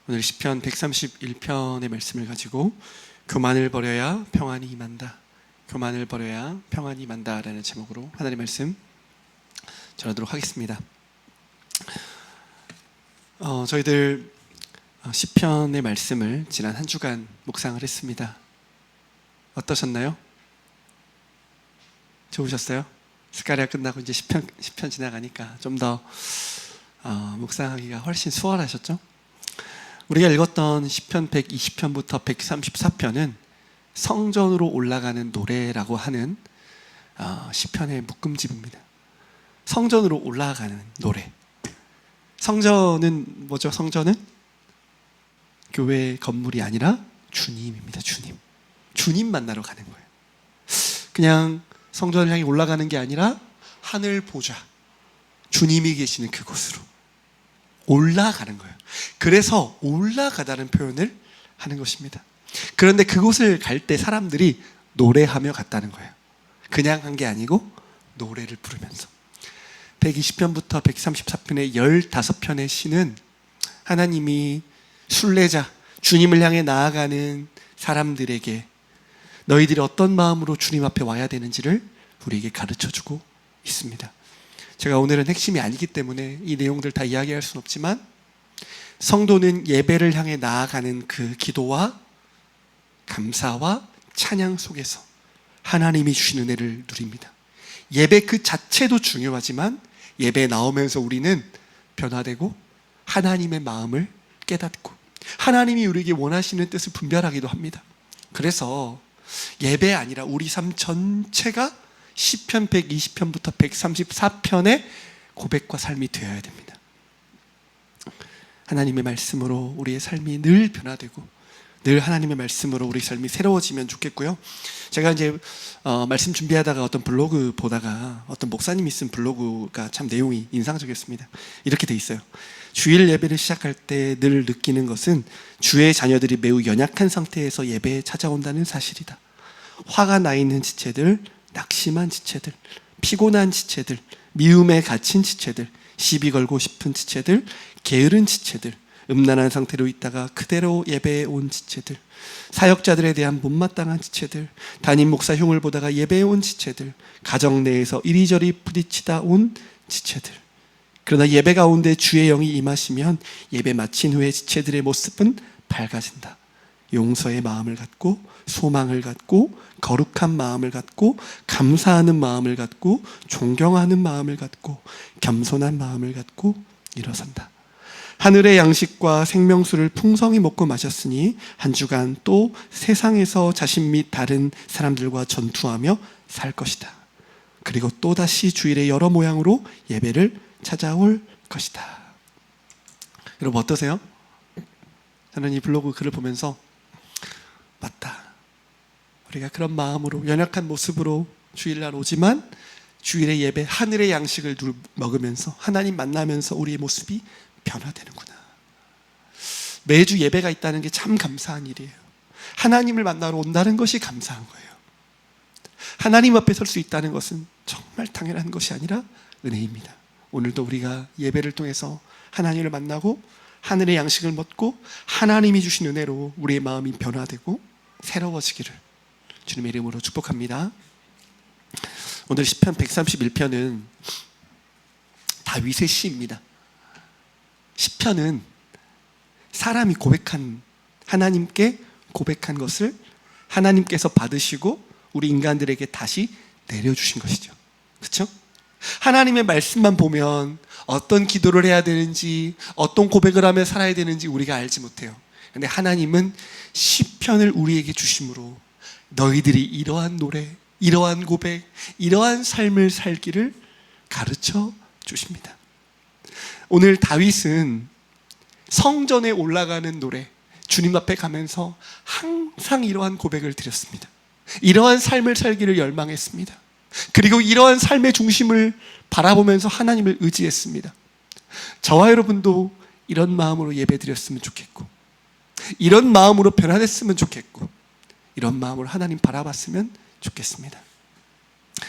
오늘 시편 131편의 말씀을 가지고 교만을 버려야 평안이 임한다, 교만을 버려야 평안이 임한다 라는 제목으로 하나님의 말씀 전하도록 하겠습니다. 저희들 시편의 말씀을 지난 한 주간 묵상을 했습니다. 어떠셨나요? 좋으셨어요? 스가랴 끝나고 이제 시편 지나가니까 좀 더 묵상하기가 훨씬 수월하셨죠? 우리가 읽었던 시편 120편부터 134편은 성전으로 올라가는 노래라고 하는 시편의 묶음집입니다. 성전으로 올라가는 노래. 성전은 뭐죠? 성전은 교회 건물이 아니라 주님입니다. 주님 만나러 가는 거예요. 그냥 성전을 향해 올라가는 게 아니라 하늘 보좌, 주님이 계시는 그곳으로 올라가는 거예요. 그래서 올라가다는 표현을 하는 것입니다. 그런데 그곳을 갈 때 사람들이 노래하며 갔다는 거예요. 그냥 한 게 아니고 노래를 부르면서. 120편부터 134편의 15편의 시는 하나님이 순례자, 주님을 향해 나아가는 사람들에게 너희들이 어떤 마음으로 주님 앞에 와야 되는지를 우리에게 가르쳐주고 있습니다. 제가 오늘은 핵심이 아니기 때문에 이 내용들 다 이야기할 수는 없지만, 성도는 예배를 향해 나아가는 그 기도와 감사와 찬양 속에서 하나님이 주신 은혜를 누립니다. 예배 그 자체도 중요하지만 예배에 나오면서 우리는 변화되고 하나님의 마음을 깨닫고 하나님이 우리에게 원하시는 뜻을 분별하기도 합니다. 그래서 예배 아니라 우리 삶 전체가 시편 120편부터 134편의 고백과 삶이 되어야 됩니다. 하나님의 말씀으로 우리의 삶이 늘 변화되고 늘 하나님의 말씀으로 우리 삶이 새로워지면 좋겠고요. 제가 이제 말씀 준비하다가 어떤 블로그 보다가 어떤 목사님이 쓴 블로그가 참 내용이 인상적이었습니다. 이렇게 돼 있어요. 주일 예배를 시작할 때 늘 느끼는 것은 주의 자녀들이 매우 연약한 상태에서 예배에 찾아온다는 사실이다. 화가 나 있는 지체들, 낙심한 지체들, 피곤한 지체들, 미움에 갇힌 지체들, 시비 걸고 싶은 지체들, 게으른 지체들, 음란한 상태로 있다가 그대로 예배에 온 지체들, 사역자들에 대한 못마땅한 지체들, 담임 목사 흉을 보다가 예배에 온 지체들, 가정 내에서 이리저리 부딪히다 온 지체들. 그러나 예배 가운데 주의 영이 임하시면 예배 마친 후에 지체들의 모습은 밝아진다. 용서의 마음을 갖고, 소망을 갖고, 거룩한 마음을 갖고, 감사하는 마음을 갖고, 존경하는 마음을 갖고, 겸손한 마음을 갖고 일어선다. 하늘의 양식과 생명수를 풍성히 먹고 마셨으니 한 주간 또 세상에서 자신 및 다른 사람들과 전투하며 살 것이다. 그리고 또다시 주일에 여러 모양으로 예배를 찾아올 것이다. 여러분 어떠세요? 저는 이 블로그 글을 보면서 맞다. 우리가 그런 마음으로 연약한 모습으로 주일날 오지만 주일의 예배, 하늘의 양식을 먹으면서 하나님 만나면서 우리의 모습이 변화되는구나. 매주 예배가 있다는 게 참 감사한 일이에요. 하나님을 만나러 온다는 것이 감사한 거예요. 하나님 앞에 설 수 있다는 것은 정말 당연한 것이 아니라 은혜입니다. 오늘도 우리가 예배를 통해서 하나님을 만나고 하늘의 양식을 먹고 하나님이 주신 은혜로 우리의 마음이 변화되고 새로워지기를 주님의 이름으로 축복합니다. 오늘 시편 131편은 다윗의 시입니다. 시편은 사람이 고백한, 하나님께 고백한 것을 하나님께서 받으시고 우리 인간들에게 다시 내려주신 것이죠. 그렇죠? 하나님의 말씀만 보면 어떤 기도를 해야 되는지, 어떤 고백을 하며 살아야 되는지 우리가 알지 못해요. 그런데 하나님은 시편을 우리에게 주심으로 너희들이 이러한 노래, 이러한 고백, 이러한 삶을 살기를 가르쳐 주십니다. 오늘 다윗은 성전에 올라가는 노래, 주님 앞에 가면서 항상 이러한 고백을 드렸습니다. 이러한 삶을 살기를 열망했습니다. 그리고 이러한 삶의 중심을 바라보면서 하나님을 의지했습니다. 저와 여러분도 이런 마음으로 예배드렸으면 좋겠고, 이런 마음으로 변화됐으면 좋겠고, 이런 마음으로 하나님 바라봤으면 좋겠습니다.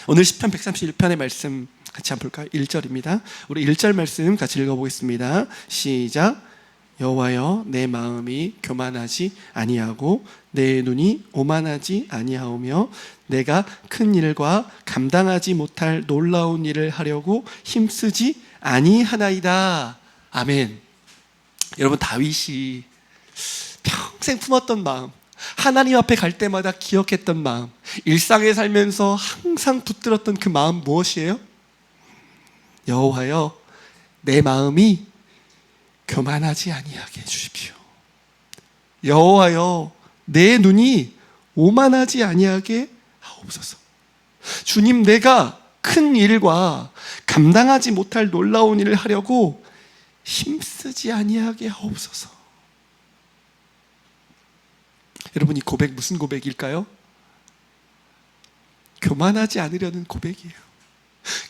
오늘 시편 131편의 말씀 같이 한번 볼까요? 1절입니다. 우리 1절 말씀 같이 읽어보겠습니다. 시작. 여호와여 내 마음이 교만하지 아니하고 내 눈이 오만하지 아니하오며 내가 큰 일과 감당하지 못할 놀라운 일을 하려고 힘쓰지 아니하나이다. 아멘. 여러분, 다윗이 평생 품었던 마음, 하나님 앞에 갈 때마다 기억했던 마음, 일상에 살면서 항상 붙들었던 그 마음 무엇이에요? 여호와여 내 마음이 교만하지 아니하게 해주십시오. 여호와여 내 눈이 오만하지 아니하게 하옵소서. 주님, 내가 큰 일과 감당하지 못할 놀라운 일을 하려고 힘쓰지 아니하게 하옵소서. 여러분, 이 고백 무슨 고백일까요? 교만하지 않으려는 고백이에요.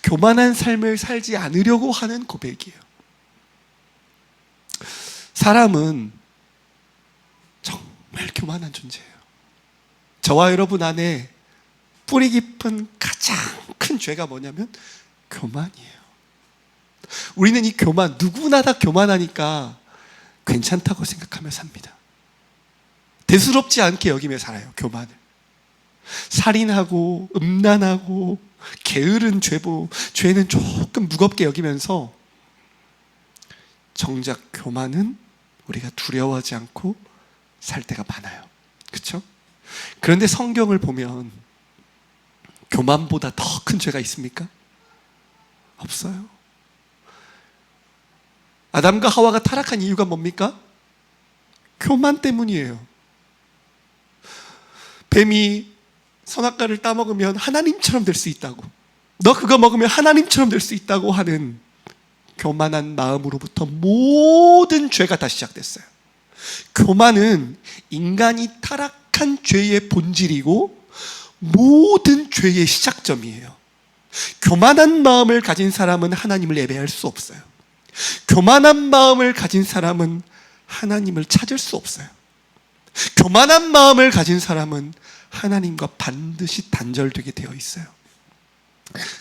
교만한 삶을 살지 않으려고 하는 고백이에요. 사람은 정말 교만한 존재예요. 저와 여러분 안에 뿌리 깊은 가장 큰 죄가 뭐냐면 교만이에요. 우리는 이 교만, 누구나 다 교만하니까 괜찮다고 생각하며 삽니다. 대수롭지 않게 여기며 살아요, 교만을. 살인하고 음란하고 게으른 죄는 조금 무겁게 여기면서 정작 교만은 우리가 두려워하지 않고 살 때가 많아요. 그렇죠? 그런데 성경을 보면 교만보다 더 큰 죄가 있습니까? 없어요. 아담과 하와가 타락한 이유가 뭡니까? 교만 때문이에요. 뱀이 선악과를 따먹으면 하나님처럼 될 수 있다고, 너 그거 먹으면 하나님처럼 될 수 있다고 하는 교만한 마음으로부터 모든 죄가 다 시작됐어요. 교만은 인간이 타락한 죄의 본질이고 모든 죄의 시작점이에요. 교만한 마음을 가진 사람은 하나님을 예배할 수 없어요. 교만한 마음을 가진 사람은 하나님을 찾을 수 없어요. 교만한 마음을 가진 사람은 하나님과 반드시 단절되게 되어 있어요.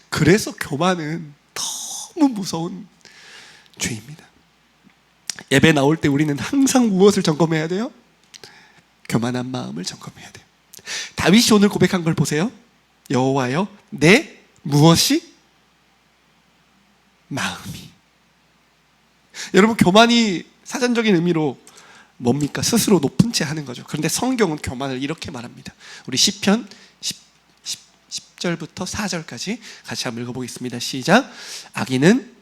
그래서 교만은 너무 무서운 죄입니다. 예배 나올 때 우리는 항상 무엇을 점검해야 돼요? 교만한 마음을 점검해야 돼요. 다윗이 오늘 고백한 걸 보세요. 여호와여 내 무엇이? 마음이. 여러분, 교만이 사전적인 의미로 뭡니까? 스스로 높은 채 하는 거죠. 그런데 성경은 교만을 이렇게 말합니다. 우리 시편 10절부터 4절까지 같이 한번 읽어보겠습니다. 시작. 악인은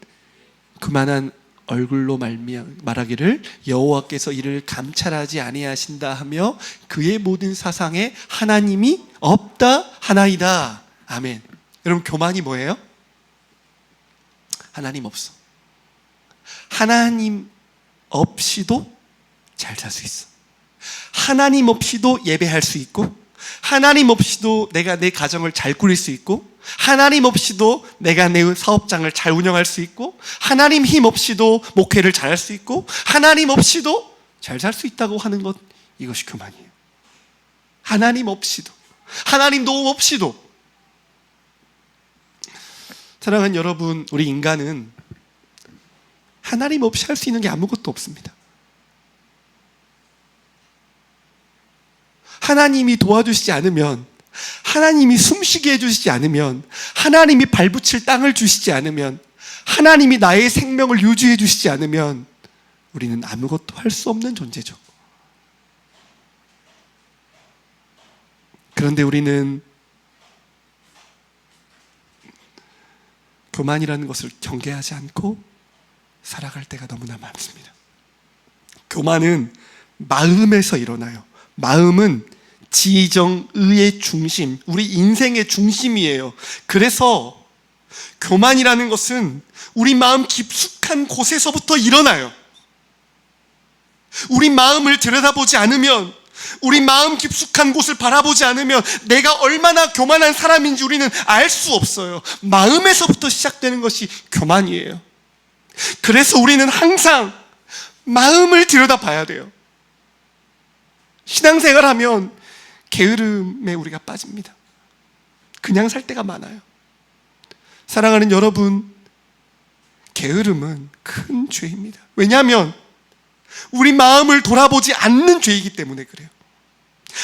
그만한 얼굴로 말하기를 여호와께서 이를 감찰하지 아니하신다 하며 그의 모든 사상에 하나님이 없다 하나이다. 아멘. 여러분, 교만이 뭐예요? 하나님 없어. 하나님 없이도 잘 살 수 있어. 하나님 없이도 예배할 수 있고, 하나님 없이도 내가 내 가정을 잘 꾸릴 수 있고, 하나님 없이도 내가 내 사업장을 잘 운영할 수 있고, 하나님 힘 없이도 목회를 잘 할 수 있고, 하나님 없이도 잘 살 수 있다고 하는 것, 이것이 교만이에요. 하나님 없이도, 하나님 도움 없이도. 사랑하는 여러분, 우리 인간은 하나님 없이 할 수 있는 게 아무것도 없습니다. 하나님이 도와주시지 않으면, 하나님이 숨쉬게 해주시지 않으면, 하나님이 발붙일 땅을 주시지 않으면, 하나님이 나의 생명을 유지해 주시지 않으면 우리는 아무것도 할 수 없는 존재죠. 그런데 우리는 교만이라는 것을 경계하지 않고 살아갈 때가 너무나 많습니다. 교만은 마음에서 일어나요. 마음은 지정의의 중심, 우리 인생의 중심이에요. 그래서 교만이라는 것은 우리 마음 깊숙한 곳에서부터 일어나요. 우리 마음을 들여다보지 않으면, 우리 마음 깊숙한 곳을 바라보지 않으면 내가 얼마나 교만한 사람인지 우리는 알 수 없어요. 마음에서부터 시작되는 것이 교만이에요. 그래서 우리는 항상 마음을 들여다봐야 돼요. 신앙생활하면 게으름에 우리가 빠집니다. 그냥 살 때가 많아요. 사랑하는 여러분, 게으름은 큰 죄입니다. 왜냐하면 우리 마음을 돌아보지 않는 죄이기 때문에 그래요.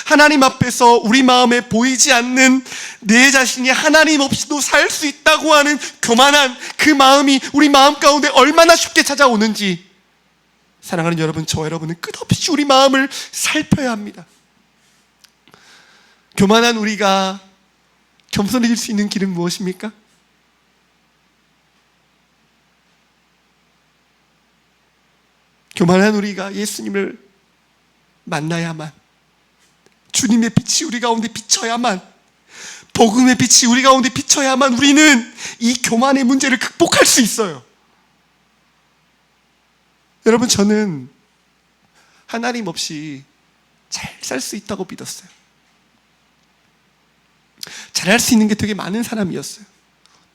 하나님 앞에서 우리 마음에 보이지 않는 내 자신이 하나님 없이도 살 수 있다고 하는 교만한 그 마음이 우리 마음 가운데 얼마나 쉽게 찾아오는지, 사랑하는 여러분, 저와 여러분은 끝없이 우리 마음을 살펴야 합니다. 교만한 우리가 겸손해질 수 있는 길은 무엇입니까? 교만한 우리가 예수님을 만나야만, 주님의 빛이 우리 가운데 비쳐야만, 복음의 빛이 우리 가운데 비쳐야만 우리는 이 교만의 문제를 극복할 수 있어요. 여러분, 저는 하나님 없이 잘 살 수 있다고 믿었어요. 잘할 수 있는 게 되게 많은 사람이었어요.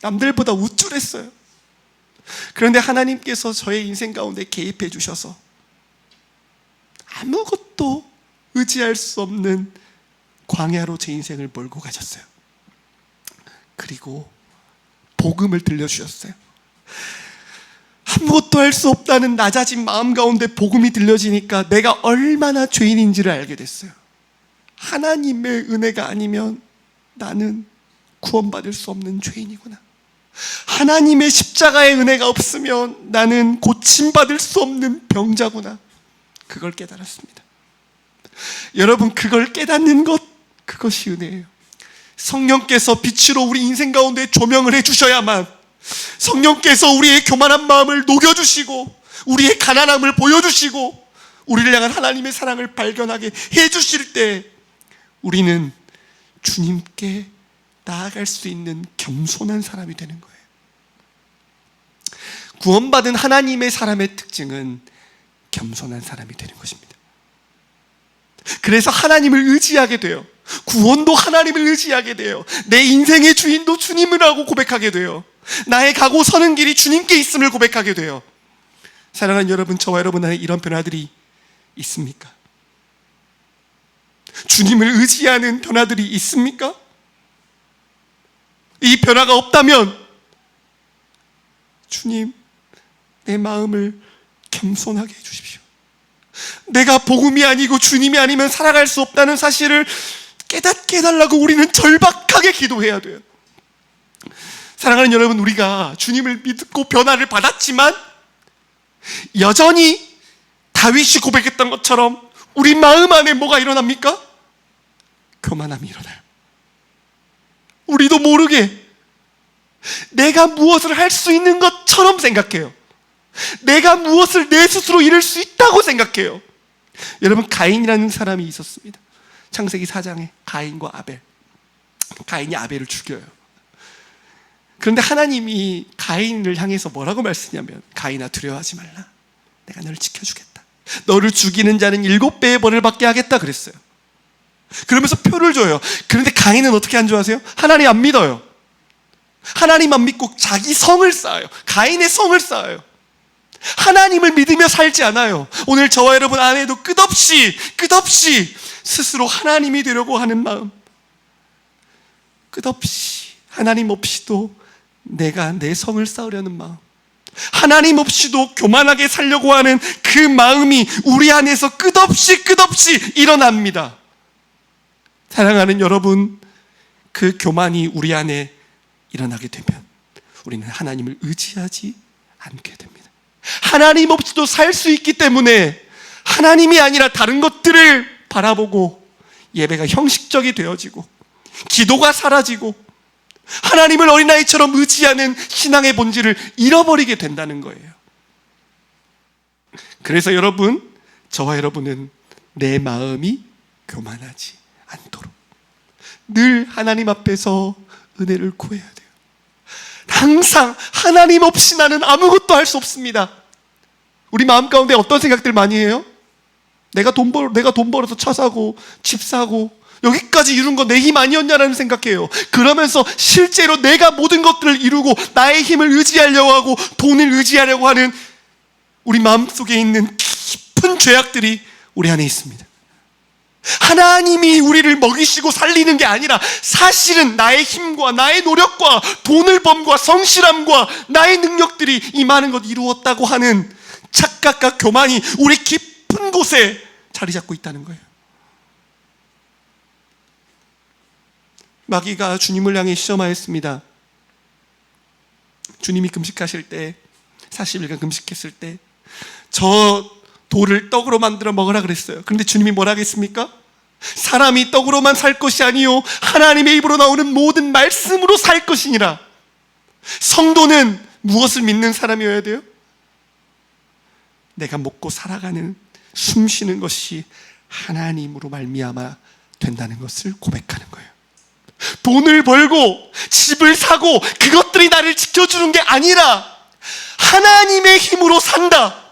남들보다 우쭐했어요. 그런데 하나님께서 저의 인생 가운데 개입해 주셔서 아무것도 의지할 수 없는 광야로 제 인생을 몰고 가셨어요. 그리고 복음을 들려주셨어요. 아무것도 할 수 없다는 낮아진 마음 가운데 복음이 들려지니까 내가 얼마나 죄인인지를 알게 됐어요. 하나님의 은혜가 아니면 나는 구원받을 수 없는 죄인이구나. 하나님의 십자가의 은혜가 없으면 나는 고침받을 수 없는 병자구나. 그걸 깨달았습니다. 여러분, 그걸 깨닫는 것, 그것이 은혜예요. 성령께서 빛으로 우리 인생 가운데 조명을 해주셔야만, 성령께서 우리의 교만한 마음을 녹여주시고 우리의 가난함을 보여주시고 우리를 향한 하나님의 사랑을 발견하게 해주실 때 우리는 주님께 나아갈 수 있는 겸손한 사람이 되는 거예요. 구원받은 하나님의 사람의 특징은 겸손한 사람이 되는 것입니다. 그래서 하나님을 의지하게 돼요. 구원도 하나님을 의지하게 돼요. 내 인생의 주인도 주님이라고 고백하게 돼요. 나의 가고 서는 길이 주님께 있음을 고백하게 돼요. 사랑하는 여러분, 저와 여러분 안에 이런 변화들이 있습니까? 주님을 의지하는 변화들이 있습니까? 이 변화가 없다면 주님, 내 마음을 겸손하게 해주십시오. 내가 복음이 아니고 주님이 아니면 살아갈 수 없다는 사실을 깨닫게 해달라고 우리는 절박하게 기도해야 돼요. 사랑하는 여러분, 우리가 주님을 믿고 변화를 받았지만 여전히 다윗이 고백했던 것처럼 우리 마음 안에 뭐가 일어납니까? 교만함이 일어나요. 우리도 모르게 내가 무엇을 할 수 있는 것처럼 생각해요. 내가 무엇을 내 스스로 이룰 수 있다고 생각해요. 여러분, 가인이라는 사람이 있었습니다. 창세기 4장에 가인과 아벨. 가인이 아벨을 죽여요. 그런데 하나님이 가인을 향해서 뭐라고 말씀하냐면, 가인아, 두려워하지 말라. 내가 너를 지켜주겠다. 너를 죽이는 자는 7배의 벌을 받게 하겠다 그랬어요. 그러면서 표를 줘요. 그런데 가인은 어떻게 한 줄 아세요? 하나님 안 믿어요. 하나님 안 믿고 자기 성을 쌓아요. 가인의 성을 쌓아요. 하나님을 믿으며 살지 않아요. 오늘 저와 여러분 안에도 끝없이 스스로 하나님이 되려고 하는 마음, 끝없이 하나님 없이도 내가 내 성을 쌓으려는 마음, 하나님 없이도 교만하게 살려고 하는 그 마음이 우리 안에서 끝없이 일어납니다. 사랑하는 여러분, 그 교만이 우리 안에 일어나게 되면 우리는 하나님을 의지하지 않게 됩니다. 하나님 없이도 살 수 있기 때문에 하나님이 아니라 다른 것들을 바라보고 예배가 형식적이 되어지고 기도가 사라지고 하나님을 어린아이처럼 의지하는 신앙의 본질을 잃어버리게 된다는 거예요. 그래서 여러분, 저와 여러분은 내 마음이 교만하지 않도록 늘 하나님 앞에서 은혜를 구해야 돼요. 항상 하나님 없이 나는 아무것도 할 수 없습니다. 우리 마음 가운데 어떤 생각들 많이 해요? 내가 돈 벌어서 차 사고 집 사고 여기까지 이룬 거 내 힘 아니었냐라는 생각해요. 그러면서 실제로 내가 모든 것들을 이루고 나의 힘을 의지하려고 하고 돈을 의지하려고 하는 우리 마음속에 있는 깊은 죄악들이 우리 안에 있습니다. 하나님이 우리를 먹이시고 살리는 게 아니라 사실은 나의 힘과 나의 노력과 돈을 범과 성실함과 나의 능력들이 이 많은 것 이루었다고 하는 착각과 교만이 우리 깊은 곳에 자리 잡고 있다는 거예요. 마귀가 주님을 향해 시험하였습니다. 주님이 금식하실 때, 40일간 금식했을 때 저 돌을 떡으로 만들어 먹으라 그랬어요. 그런데 주님이 뭐라 하겠습니까? 사람이 떡으로만 살 것이 아니요 하나님의 입으로 나오는 모든 말씀으로 살 것이니라. 성도는 무엇을 믿는 사람이어야 돼요? 내가 먹고 살아가는, 숨 쉬는 것이 하나님으로 말미암아 된다는 것을 고백하는 거예요. 돈을 벌고 집을 사고 그것들이 나를 지켜주는 게 아니라 하나님의 힘으로 산다,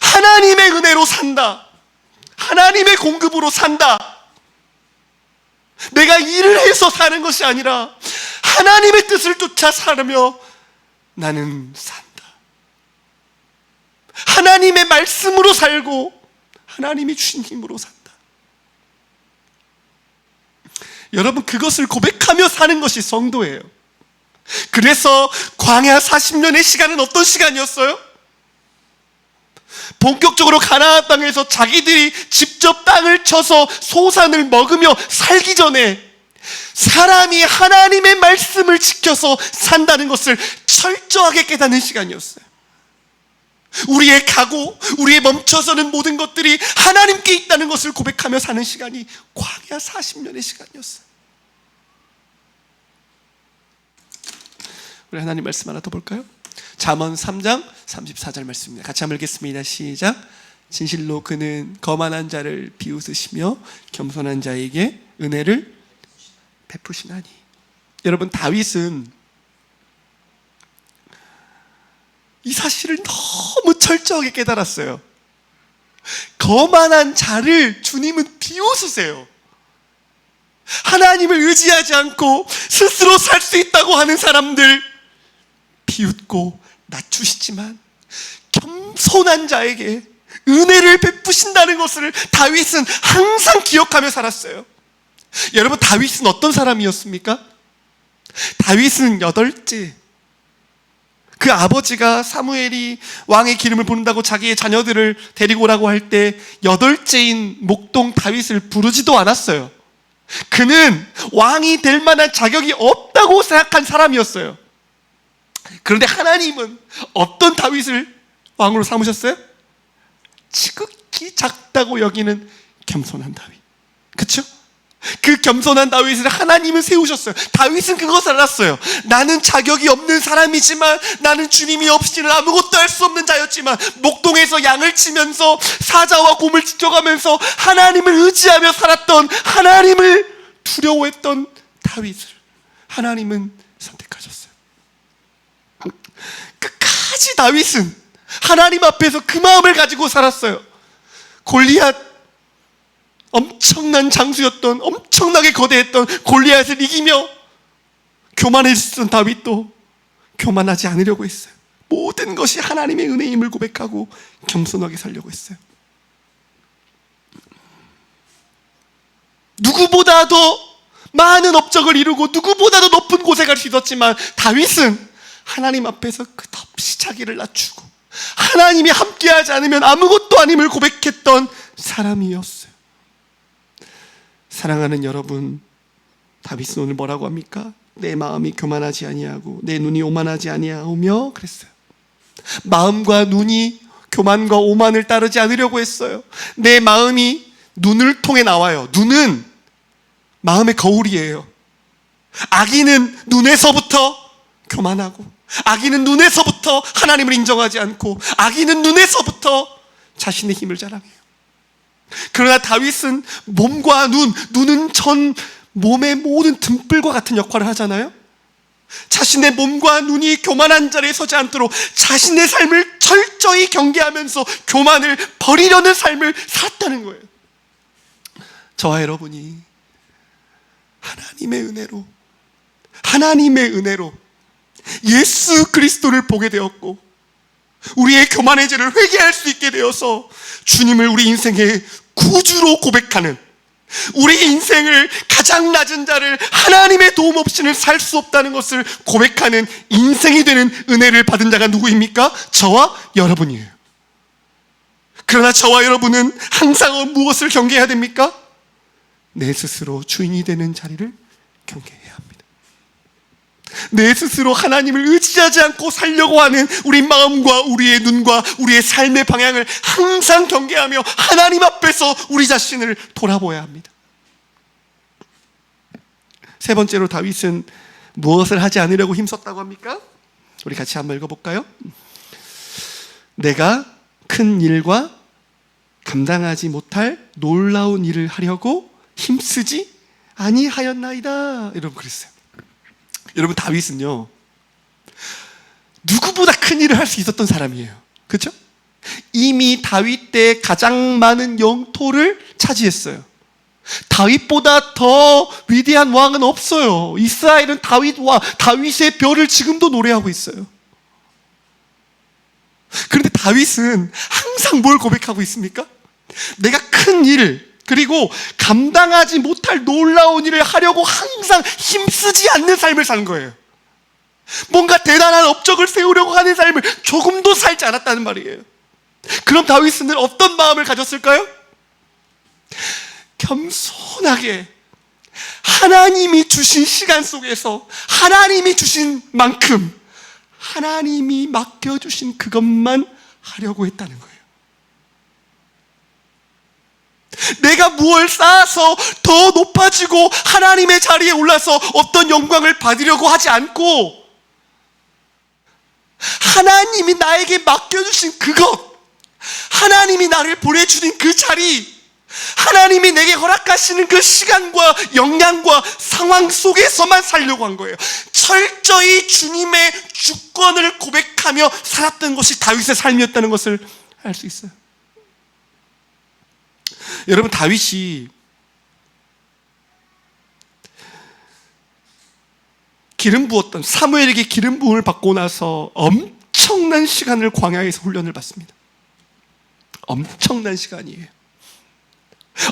하나님의 은혜로 산다, 하나님의 공급으로 산다. 내가 일을 해서 사는 것이 아니라 하나님의 뜻을 쫓아 살며 나는 산다. 하나님의 말씀으로 살고 하나님이 주신 힘으로 산다. 여러분, 그것을 고백하며 사는 것이 성도예요. 그래서 광야 40년의 시간은 어떤 시간이었어요? 본격적으로 가나안 땅에서 자기들이 직접 땅을 쳐서 소산을 먹으며 살기 전에 사람이 하나님의 말씀을 지켜서 산다는 것을 철저하게 깨닫는 시간이었어요. 우리의 각오, 우리의 멈춰서는 모든 것들이 하나님께 있다는 것을 고백하며 사는 시간이 광야 40년의 시간이었어요. 우리 하나님 말씀 하나 더 볼까요? 잠언 3장 34절 말씀입니다. 같이 한번 읽겠습니다. 시작. 진실로 그는 거만한 자를 비웃으시며 겸손한 자에게 은혜를 베푸시나니. 여러분, 다윗은 이 사실을 너무 철저하게 깨달았어요. 거만한 자를 주님은 비웃으세요. 하나님을 의지하지 않고 스스로 살 수 있다고 하는 사람들 비웃고 낮추시지만 겸손한 자에게 은혜를 베푸신다는 것을 다윗은 항상 기억하며 살았어요. 여러분, 다윗은 어떤 사람이었습니까? 다윗은 8째, 그 아버지가 사무엘이 왕의 기름을 부른다고 자기의 자녀들을 데리고 오라고 할 때 8째인 목동 다윗을 부르지도 않았어요. 그는 왕이 될 만한 자격이 없다고 생각한 사람이었어요. 그런데 하나님은 어떤 다윗을 왕으로 삼으셨어요? 지극히 작다고 여기는 겸손한 다윗. 그렇죠? 그 겸손한 다윗을 하나님은 세우셨어요. 다윗은 그것을 알았어요. 나는 자격이 없는 사람이지만, 나는 주님이 없이는 아무것도 할 수 없는 자였지만, 목동에서 양을 치면서 사자와 곰을 지켜가면서 하나님을 의지하며 살았던, 하나님을 두려워했던 다윗을 하나님은 선택하셨어요. 끝까지 다윗은 하나님 앞에서 그 마음을 가지고 살았어요. 골리앗, 엄청난 장수였던, 엄청나게 거대했던 골리앗을 이기며 교만했던 다윗도 교만하지 않으려고 했어요. 모든 것이 하나님의 은혜임을 고백하고 겸손하게 살려고 했어요. 누구보다도 많은 업적을 이루고 누구보다도 높은 곳에 갈 수 있었지만, 다윗은 하나님 앞에서 끝없이 자기를 낮추고 하나님이 함께하지 않으면 아무것도 아님을 고백했던 사람이었어요. 사랑하는 여러분, 다윗은 오늘 뭐라고 합니까? 내 마음이 교만하지 아니하고 내 눈이 오만하지 아니하오며 그랬어요. 마음과 눈이 교만과 오만을 따르지 않으려고 했어요. 내 마음이 눈을 통해 나와요. 눈은 마음의 거울이에요. 악인은 눈에서부터 교만하고, 악인은 눈에서부터 하나님을 인정하지 않고, 악인은 눈에서부터 자신의 힘을 자랑해요. 그러나 다윗은 몸과 눈은 전 몸의 모든 등불과 같은 역할을 하잖아요. 자신의 몸과 눈이 교만한 자리에 서지 않도록 자신의 삶을 철저히 경계하면서 교만을 버리려는 삶을 살았다는 거예요. 저와 여러분이 하나님의 은혜로 예수 그리스도를 보게 되었고, 우리의 교만의 죄를 회개할 수 있게 되어서 주님을 우리 인생의 구주로 고백하는, 우리 인생을 가장 낮은 자를 하나님의 도움 없이는 살 수 없다는 것을 고백하는 인생이 되는 은혜를 받은 자가 누구입니까? 저와 여러분이에요. 그러나 저와 여러분은 항상 무엇을 경계해야 됩니까? 내 스스로 주인이 되는 자리를 경계해야 합니다. 내 스스로 하나님을 의지하지 않고 살려고 하는 우리 마음과 우리의 눈과 우리의 삶의 방향을 항상 경계하며 하나님 앞에서 우리 자신을 돌아보아야 합니다. 세 번째로 다윗은 무엇을 하지 않으려고 힘썼다고 합니까? 우리 같이 한번 읽어볼까요? 내가 큰 일과 감당하지 못할 놀라운 일을 하려고 힘쓰지 아니하였나이다. 여러분 그랬어요. 여러분 다윗은요 누구보다 큰 일을 할 수 있었던 사람이에요. 그렇죠? 이미 다윗 때 가장 많은 영토를 차지했어요. 다윗보다 더 위대한 왕은 없어요. 이스라엘은 다윗의 별을 지금도 노래하고 있어요. 그런데 다윗은 항상 뭘 고백하고 있습니까? 내가 큰 일, 그리고 감당하지 못할 놀라운 일을 하려고 항상 힘쓰지 않는 삶을 사는 거예요. 뭔가 대단한 업적을 세우려고 하는 삶을 조금도 살지 않았다는 말이에요. 그럼 다윗은 어떤 마음을 가졌을까요? 겸손하게 하나님이 주신 시간 속에서 하나님이 주신 만큼 하나님이 맡겨주신 그것만 하려고 했다는 거예요. 내가 무엇을 쌓아서 더 높아지고 하나님의 자리에 올라서 어떤 영광을 받으려고 하지 않고 하나님이 나에게 맡겨주신 그것, 하나님이 나를 보내주신 그 자리, 하나님이 내게 허락하시는 그 시간과 역량과 상황 속에서만 살려고 한 거예요. 철저히 주님의 주권을 고백하며 살았던 것이 다윗의 삶이었다는 것을 알 수 있어요. 여러분 다윗이 사무엘에게 기름 부음을 받고 나서 엄청난 시간을 광야에서 훈련을 받습니다. 엄청난 시간이에요.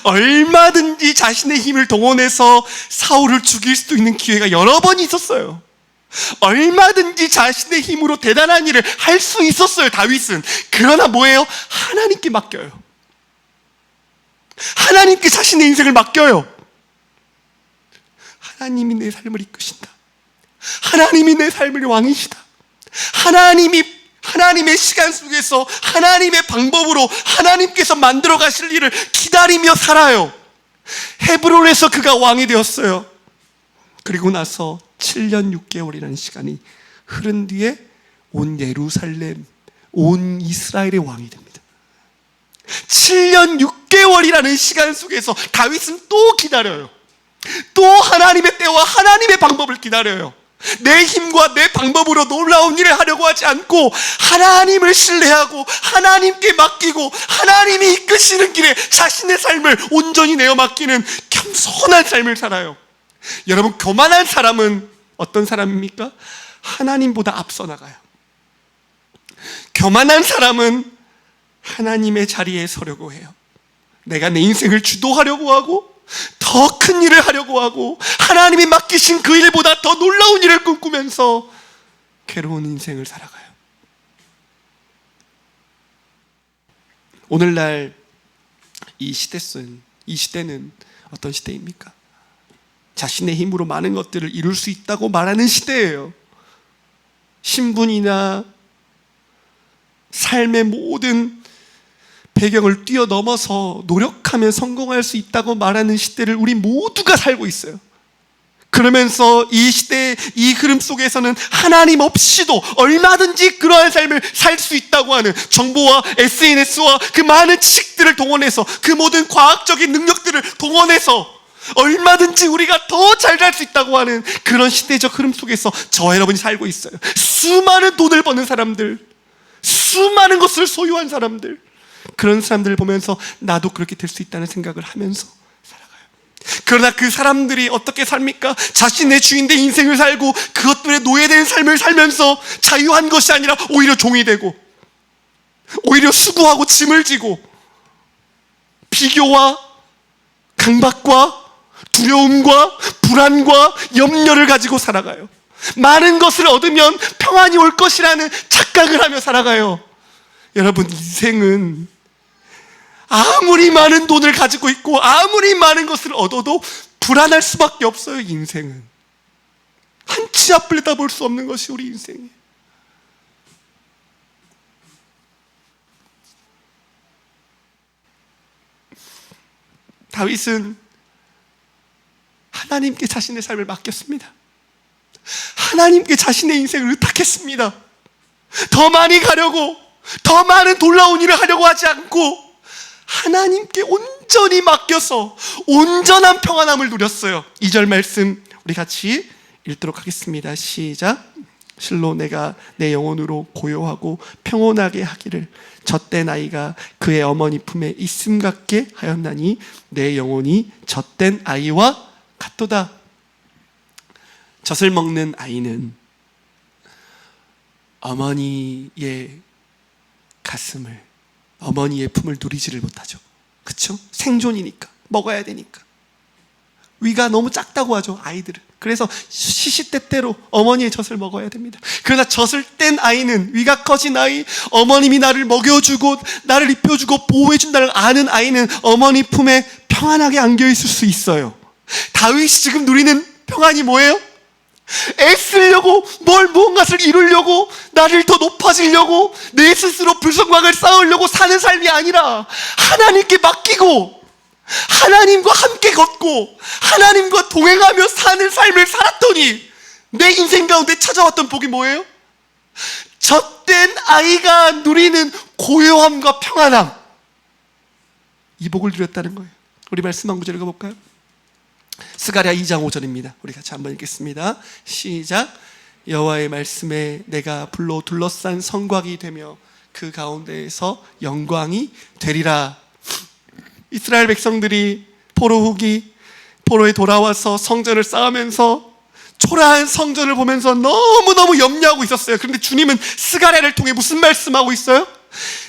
얼마든지 자신의 힘을 동원해서 사울을 죽일 수도 있는 기회가 여러 번 있었어요. 얼마든지 자신의 힘으로 대단한 일을 할 수 있었어요, 다윗은. 그러나 뭐예요? 하나님께 맡겨요. 하나님께 자신의 인생을 맡겨요. 하나님이 내 삶을 이끄신다. 하나님이 내 삶을 왕이시다. 하나님의 시간 속에서 하나님의 방법으로 하나님께서 만들어 가실 일을 기다리며 살아요. 헤브론에서 그가 왕이 되었어요. 그리고 나서 7년 6개월이라는 시간이 흐른 뒤에 온 예루살렘, 온 이스라엘의 왕이 됩니다. 7년 6개월이라는 시간 속에서 다윗은 또 기다려요. 또 하나님의 때와 하나님의 방법을 기다려요. 내 힘과 내 방법으로 놀라운 일을 하려고 하지 않고 하나님을 신뢰하고 하나님께 맡기고 하나님이 이끄시는 길에 자신의 삶을 온전히 내어 맡기는 겸손한 삶을 살아요. 여러분, 교만한 사람은 어떤 사람입니까? 하나님보다 앞서 나가요. 교만한 사람은 하나님의 자리에 서려고 해요. 내가 내 인생을 주도하려고 하고 더 큰 일을 하려고 하고 하나님이 맡기신 그 일보다 더 놀라운 일을 꿈꾸면서 괴로운 인생을 살아가요. 오늘날 이 시대는 어떤 시대입니까? 자신의 힘으로 많은 것들을 이룰 수 있다고 말하는 시대예요. 신분이나 삶의 모든 배경을 뛰어넘어서 노력하면 성공할 수 있다고 말하는 시대를 우리 모두가 살고 있어요. 그러면서 이 시대의 이 흐름 속에서는 하나님 없이도 얼마든지 그러한 삶을 살 수 있다고 하는 정보와 SNS와 그 많은 지식들을 동원해서 그 모든 과학적인 능력들을 동원해서 얼마든지 우리가 더 잘 살 수 있다고 하는 그런 시대적 흐름 속에서 저와 여러분이 살고 있어요. 수많은 돈을 버는 사람들, 수많은 것을 소유한 사람들, 그런 사람들을 보면서 나도 그렇게 될 수 있다는 생각을 하면서 살아가요. 그러나 그 사람들이 어떻게 삽니까? 자신의 주인된 인생을 살고 그것들에 노예된 삶을 살면서 자유한 것이 아니라 오히려 종이 되고 오히려 수고하고 짐을 지고 비교와 강박과 두려움과 불안과 염려를 가지고 살아가요. 많은 것을 얻으면 평안이 올 것이라는 착각을 하며 살아가요. 여러분, 인생은 아무리 많은 돈을 가지고 있고 아무리 많은 것을 얻어도 불안할 수밖에 없어요. 인생은 한 치 앞을 내다볼 수 없는 것이 우리 인생이에요. 다윗은 하나님께 자신의 삶을 맡겼습니다. 하나님께 자신의 인생을 의탁했습니다. 더 많이 가려고, 더 많은 놀라운 일을 하려고 하지 않고 하나님께 온전히 맡겨서 온전한 평안함을 누렸어요. 2절 말씀 우리 같이 읽도록 하겠습니다. 시작. 실로 내가 내 영혼으로 고요하고 평온하게 하기를 젖된 아이가 그의 어머니 품에 있음 같게 하였나니 내 영혼이 젖된 아이와 같도다. 젖을 먹는 아이는 어머니의 가슴을, 어머니의 품을 누리지를 못하죠. 그렇죠? 생존이니까, 먹어야 되니까. 위가 너무 작다고 하죠, 아이들은. 그래서 시시때때로 어머니의 젖을 먹어야 됩니다. 그러나 젖을 뗀 아이는, 위가 커진 아이, 어머님이 나를 먹여주고 나를 입혀주고 보호해준다는 아는 아이는 어머니 품에 평안하게 안겨있을 수 있어요. 다윗이 지금 누리는 평안이 뭐예요? 애쓰려고, 무언가를 이루려고, 나를 더 높아지려고, 내 스스로 불성광을 쌓으려고 사는 삶이 아니라 하나님께 맡기고 하나님과 함께 걷고 하나님과 동행하며 사는 삶을 살았더니 내 인생 가운데 찾아왔던 복이 뭐예요? 젖된 아이가 누리는 고요함과 평안함, 이 복을 누렸다는 거예요. 우리 말씀 한 구절 읽어볼까요? 스가랴 2장 5절입니다. 우리 같이 한번 읽겠습니다. 시작. 여호와의 말씀에 내가 불로 둘러싼 성곽이 되며 그 가운데에서 영광이 되리라. 이스라엘 백성들이 포로 후기, 포로에 돌아와서 성전을 쌓으면서 초라한 성전을 보면서 너무너무 염려하고 있었어요. 그런데 주님은 스가랴를 통해 무슨 말씀하고 있어요?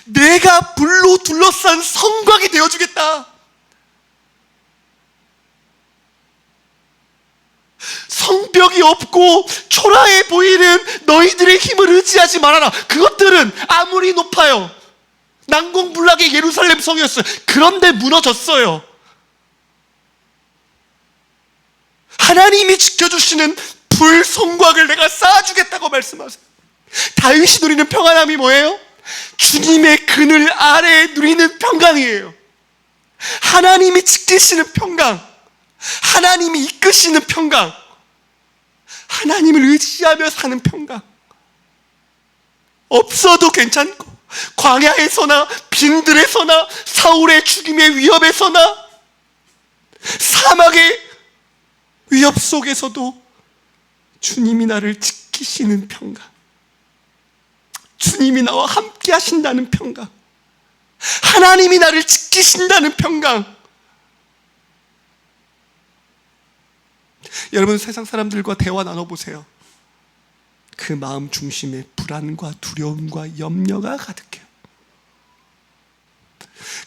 내가 불로 둘러싼 성곽이 되어주겠다. 성벽이 없고 초라해 보이는 너희들의 힘을 의지하지 말아라. 그것들은 아무리 높아요, 난공불락의 예루살렘 성이었어요. 그런데 무너졌어요. 하나님이 지켜주시는 불성곽을 내가 쌓아주겠다고 말씀하세요. 다윗이 누리는 평안함이 뭐예요? 주님의 그늘 아래에 누리는 평강이에요. 하나님이 지키시는 평강, 하나님이 이끄시는 평강, 하나님을 의지하며 사는 평강. 없어도 괜찮고, 광야에서나 빈들에서나 사울의 죽임의 위협에서나 사막의 위협 속에서도 주님이 나를 지키시는 평강, 주님이 나와 함께 하신다는 평강, 하나님이 나를 지키신다는 평강. 여러분, 세상 사람들과 대화 나눠보세요. 그 마음 중심에 불안과 두려움과 염려가 가득해요.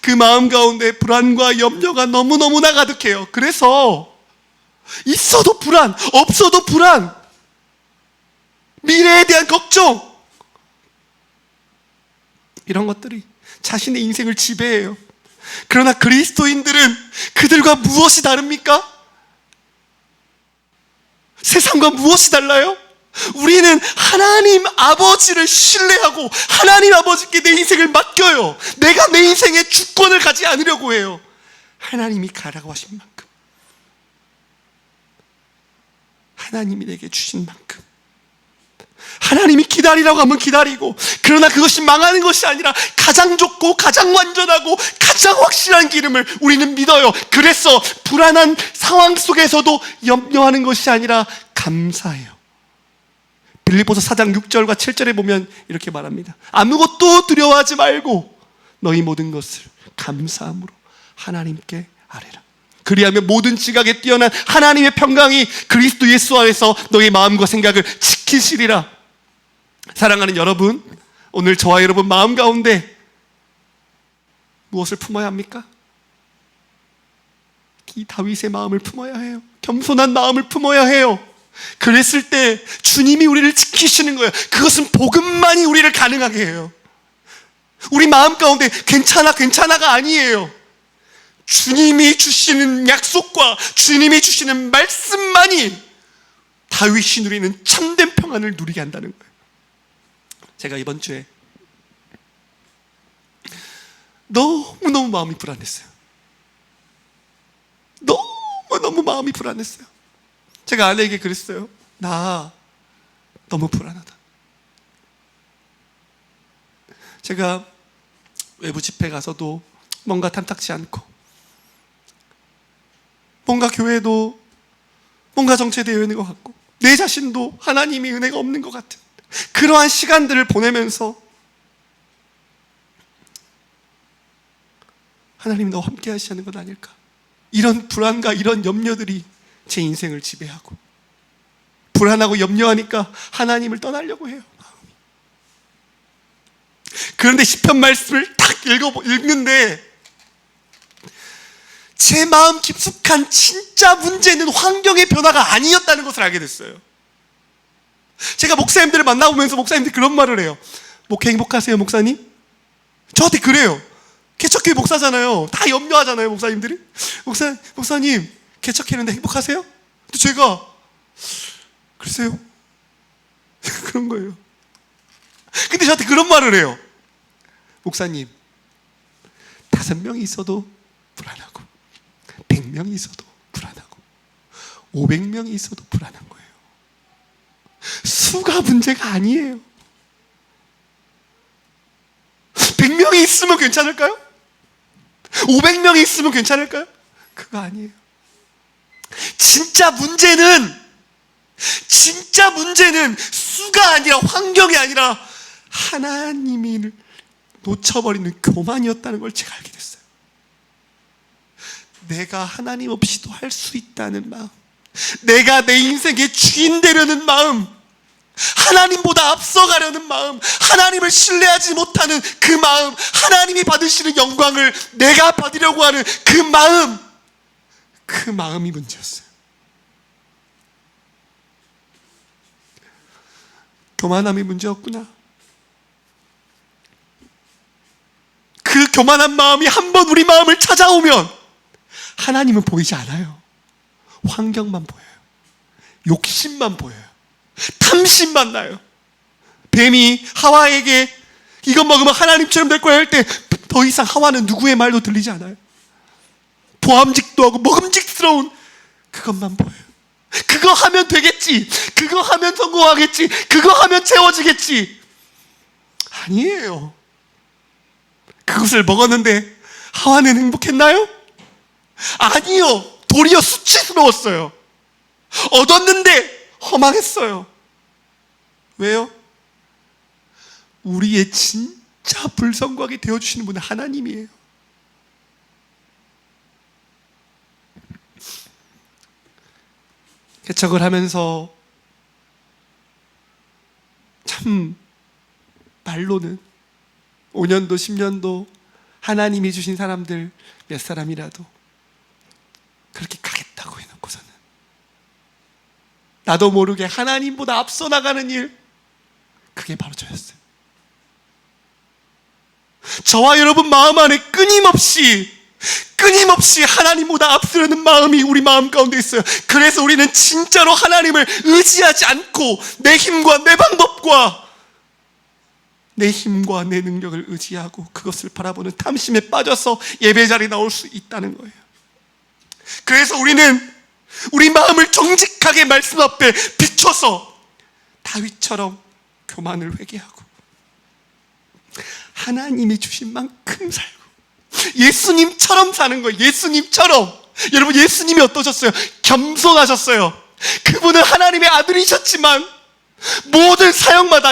그 마음 가운데 불안과 염려가 너무너무나 가득해요. 그래서 있어도 불안, 없어도 불안, 미래에 대한 걱정, 이런 것들이 자신의 인생을 지배해요. 그러나 그리스도인들은 그들과 무엇이 다릅니까? 세상과 무엇이 달라요? 우리는 하나님 아버지를 신뢰하고 하나님 아버지께 내 인생을 맡겨요. 내가 내 인생의 주권을 가지 않으려고 해요. 하나님이 가라고 하신 만큼, 하나님이 내게 주신 만큼, 하나님이 기다리라고 하면 기다리고, 그러나 그것이 망하는 것이 아니라 가장 좋고 가장 완전하고 가장 확실한 기름을 우리는 믿어요. 그래서 불안한 상황 속에서도 염려하는 것이 아니라 감사해요. 빌립보서 4장 6절과 7절에 보면 이렇게 말합니다. 아무것도 두려워하지 말고 너희 모든 것을 감사함으로 하나님께 아뢰라. 그리하면 모든 지각에 뛰어난 하나님의 평강이 그리스도 예수 안에서 너희 마음과 생각을 지키시리라. 사랑하는 여러분, 오늘 저와 여러분 마음 가운데 무엇을 품어야 합니까? 이 다윗의 마음을 품어야 해요. 겸손한 마음을 품어야 해요. 그랬을 때 주님이 우리를 지키시는 거예요. 그것은 복음만이 우리를 가능하게 해요. 우리 마음 가운데 괜찮아가 아니에요. 주님이 주시는 약속과 주님이 주시는 말씀만이 다윗이 누리는 참된 평안을 누리게 한다는 거예요. 제가 이번 주에 너무너무 마음이 불안했어요. 너무너무 마음이 불안했어요. 제가 아내에게 그랬어요. 나 너무 불안하다. 제가 외부 집회 가서도 뭔가 탐탁지 않고, 뭔가 교회도 뭔가 정체되어 있는 것 같고, 내 자신도 하나님의 은혜가 없는 것 같은 그러한 시간들을 보내면서 하나님 너 함께 하시는 건 아닐까, 이런 불안과 이런 염려들이 제 인생을 지배하고, 불안하고 염려하니까 하나님을 떠나려고 해요. 그런데 시편 말씀을 딱 읽는데 제 마음 깊숙한 진짜 문제는 환경의 변화가 아니었다는 것을 알게 됐어요. 제가 목사님들을 만나보면서 목사님들이 그런 말을 해요. 목회 행복하세요 목사님? 저한테 그래요. 개척교회 목사잖아요. 다 염려하잖아요 목사님들이. 목사님 개척했는데 행복하세요? 근데 제가 글쎄요 그런 거예요. 근데 저한테 그런 말을 해요. 목사님 5명이 있어도 불안하고 100명이 있어도 불안하고 500명이 있어도 불안한 거예요. 수가 문제가 아니에요. 100명이 있으면 괜찮을까요? 500명이 있으면 괜찮을까요? 그거 아니에요. 진짜 문제는 수가 아니라 환경이 아니라 하나님을 놓쳐버리는 교만이었다는 걸 제가 알게 됐어요. 내가 하나님 없이도 할 수 있다는 마음, 내가 내 인생의 주인 되려는 마음, 하나님보다 앞서가려는 마음, 하나님을 신뢰하지 못하는 그 마음, 하나님이 받으시는 영광을 내가 받으려고 하는 그 마음이 문제였어요. 교만함이 문제였구나. 그 교만한 마음이 한번 우리 마음을 찾아오면 하나님은 보이지 않아요. 환경만 보여요. 욕심만 보여요. 탐심만 나요. 뱀이 하와에게 이것 먹으면 하나님처럼 될 거야 할 때 더 이상 하와는 누구의 말도 들리지 않아요. 보암직도 하고 먹음직스러운 그것만 보여요. 그거 하면 되겠지, 그거 하면 성공하겠지, 그거 하면 채워지겠지. 아니에요. 그것을 먹었는데 하와는 행복했나요? 아니요. 도리어 수치스러웠어요. 얻었는데 허망했어요. 왜요? 우리의 진짜 불성과하게 되어주시는 분은 하나님이에요. 개척을 하면서 참 말로는 5년도 10년도 하나님이 주신 사람들 몇 사람이라도 그렇게 가겠다고 해놓고서는 나도 모르게 하나님보다 앞서 나가는 일, 그게 바로 저였어요. 저와 여러분 마음 안에 끊임없이 하나님보다 앞서려는 마음이 우리 마음 가운데 있어요. 그래서 우리는 진짜로 하나님을 의지하지 않고 내 힘과 내 방법과 내 힘과 내 능력을 의지하고 그것을 바라보는 탐심에 빠져서 예배 자리에 나올 수 있다는 거예요. 그래서 우리는 우리 마음을 정직하게 말씀 앞에 비춰서 다윗처럼 교만을 회개하고 하나님이 주신 만큼 살고 예수님처럼 사는 거예요. 예수님처럼. 여러분 예수님이 어떠셨어요? 겸손하셨어요. 그분은 하나님의 아들이셨지만 모든 사역마다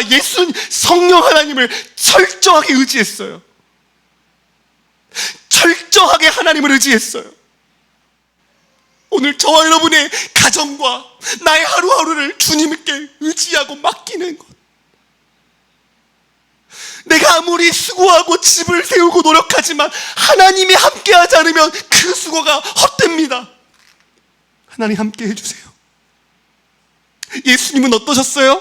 성령 하나님을 철저하게 의지했어요. 철저하게 하나님을 의지했어요. 오늘 저와 여러분의 가정과 나의 하루하루를 주님께 의지하고 맡기는 것. 내가 아무리 수고하고 집을 세우고 노력하지만 하나님이 함께하지 않으면 그 수고가 헛됩니다. 하나님 함께 해주세요. 예수님은 어떠셨어요?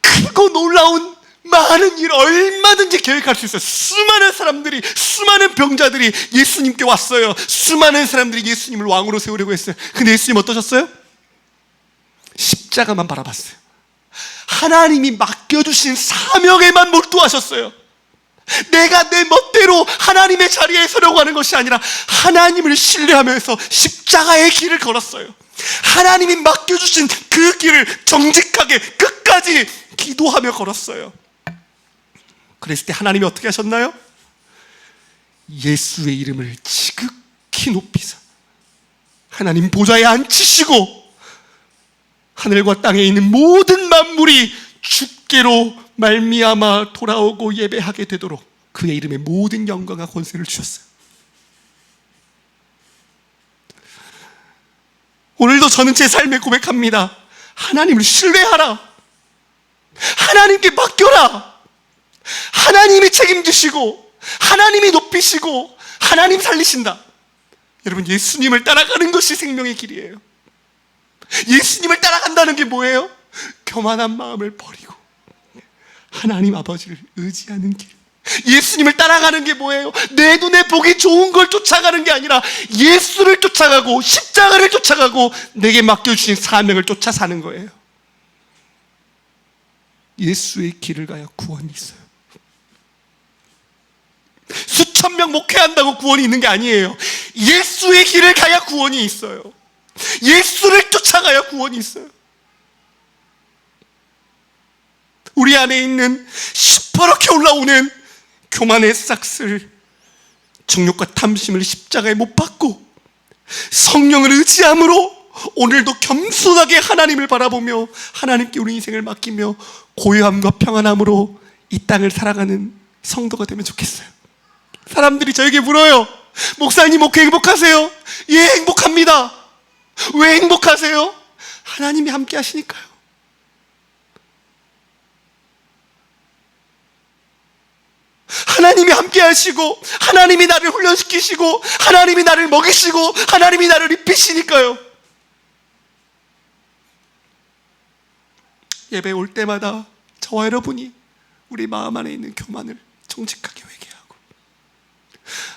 크고 놀라운 많은 일 얼마든지 계획할 수 있어요. 수많은 사람들이, 수많은 병자들이 예수님께 왔어요. 수많은 사람들이 예수님을 왕으로 세우려고 했어요. 근데 예수님 어떠셨어요? 십자가만 바라봤어요. 하나님이 맡겨주신 사명에만 몰두하셨어요. 내가 내 멋대로 하나님의 자리에 서려고 하는 것이 아니라 하나님을 신뢰하면서 십자가의 길을 걸었어요. 하나님이 맡겨주신 그 길을 정직하게 끝까지 기도하며 걸었어요. 그랬을 때 하나님이 어떻게 하셨나요? 예수의 이름을 지극히 높이사 하나님 보좌에 앉히시고 하늘과 땅에 있는 모든 만물이 주께로 말미암아 돌아오고 예배하게 되도록 그의 이름에 모든 영광과 권세를 주셨어요. 오늘도 저는 제 삶에 고백합니다. 하나님을 신뢰하라. 하나님께 맡겨라. 하나님이 책임지시고 하나님이 높이시고 하나님 살리신다. 여러분, 예수님을 따라가는 것이 생명의 길이에요. 예수님을 따라간다는 게 뭐예요? 교만한 마음을 버리고 하나님 아버지를 의지하는 길. 예수님을 따라가는 게 뭐예요? 내 눈에 보기 좋은 걸 쫓아가는 게 아니라 예수를 쫓아가고 십자가를 쫓아가고 내게 맡겨주신 사명을 쫓아 사는 거예요. 예수의 길을 가야 구원이 있어요. 수천 명 목회한다고 구원이 있는 게 아니에요. 예수의 길을 가야 구원이 있어요. 예수를 쫓아가야 구원이 있어요. 우리 안에 있는 시퍼렇게 올라오는 교만의 싹을, 정욕과 탐심을 십자가에 못 박고 성령을 의지함으로 오늘도 겸손하게 하나님을 바라보며 하나님께 우리 인생을 맡기며 고요함과 평안함으로 이 땅을 살아가는 성도가 되면 좋겠어요. 사람들이 저에게 물어요. 목사님 목회 행복하세요? 예, 행복합니다. 왜 행복하세요? 하나님이 함께 하시니까요. 하나님이 함께 하시고 하나님이 나를 훈련시키시고 하나님이 나를 먹이시고 하나님이 나를 입히시니까요. 예배 올 때마다 저와 여러분이 우리 마음 안에 있는 교만을 정직하게 회개하고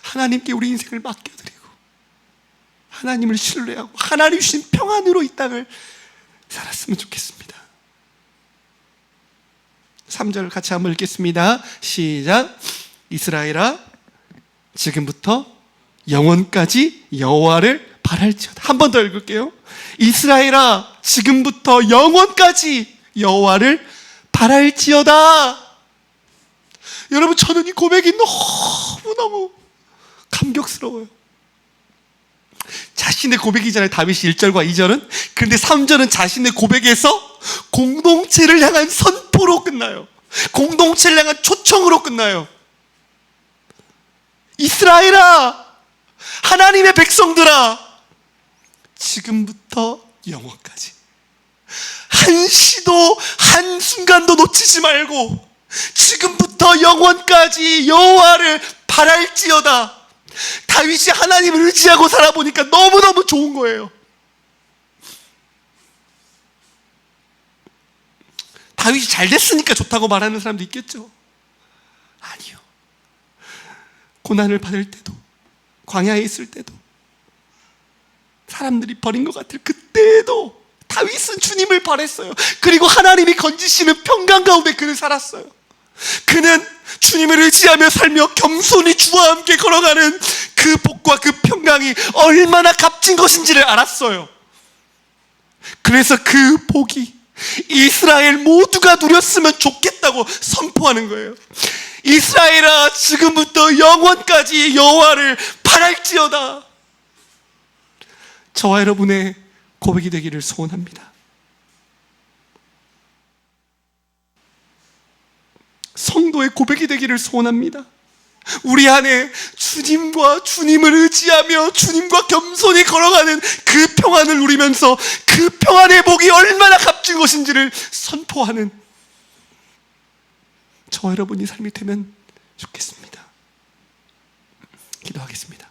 하나님께 우리 인생을 맡겨드리고 하나님을 신뢰하고 하나님 주신 평안으로 이 땅을 살았으면 좋겠습니다. 3절 같이 한번 읽겠습니다. 시작. 이스라엘아, 지금부터 영원까지 여호와를 바랄지어다. 한 번 더 읽을게요. 이스라엘아, 지금부터 영원까지 여호와를 바랄지어다. 여러분, 저는 이 고백이 너무너무 감격스러워요. 자신의 고백이잖아요. 다윗이 1절과 2절은. 그런데 3절은 자신의 고백에서 공동체를 향한 선포로 끝나요. 공동체를 향한 초청으로 끝나요. 이스라엘아, 하나님의 백성들아, 지금부터 영원까지 한시도 한순간도 놓치지 말고 지금부터 영원까지 여호와를 바랄지어다. 다윗이 하나님을 의지하고 살아보니까 너무너무 좋은 거예요. 다윗이 잘 됐으니까 좋다고 말하는 사람도 있겠죠. 아니요. 고난을 받을 때도, 광야에 있을 때도, 사람들이 버린 것 같을 그때에도 다윗은 주님을 바랬어요. 그리고 하나님이 건지시는 평강 가운데 그는 살았어요. 그는 주님을 의지하며 살며 겸손히 주와 함께 걸어가는 그 복과 그 평강이 얼마나 값진 것인지를 알았어요. 그래서 그 복이 이스라엘 모두가 누렸으면 좋겠다고 선포하는 거예요. 이스라엘아, 지금부터 영원까지 여호와를 바랄지어다. 저와 여러분의 고백이 되기를 소원합니다. 성도의 고백이 되기를 소원합니다. 우리 안에 주님과 주님을 의지하며 주님과 겸손히 걸어가는 그 평안을 누리면서 그 평안의 복이 얼마나 값진 것인지를 선포하는 저와 여러분이 삶이 되면 좋겠습니다. 기도하겠습니다.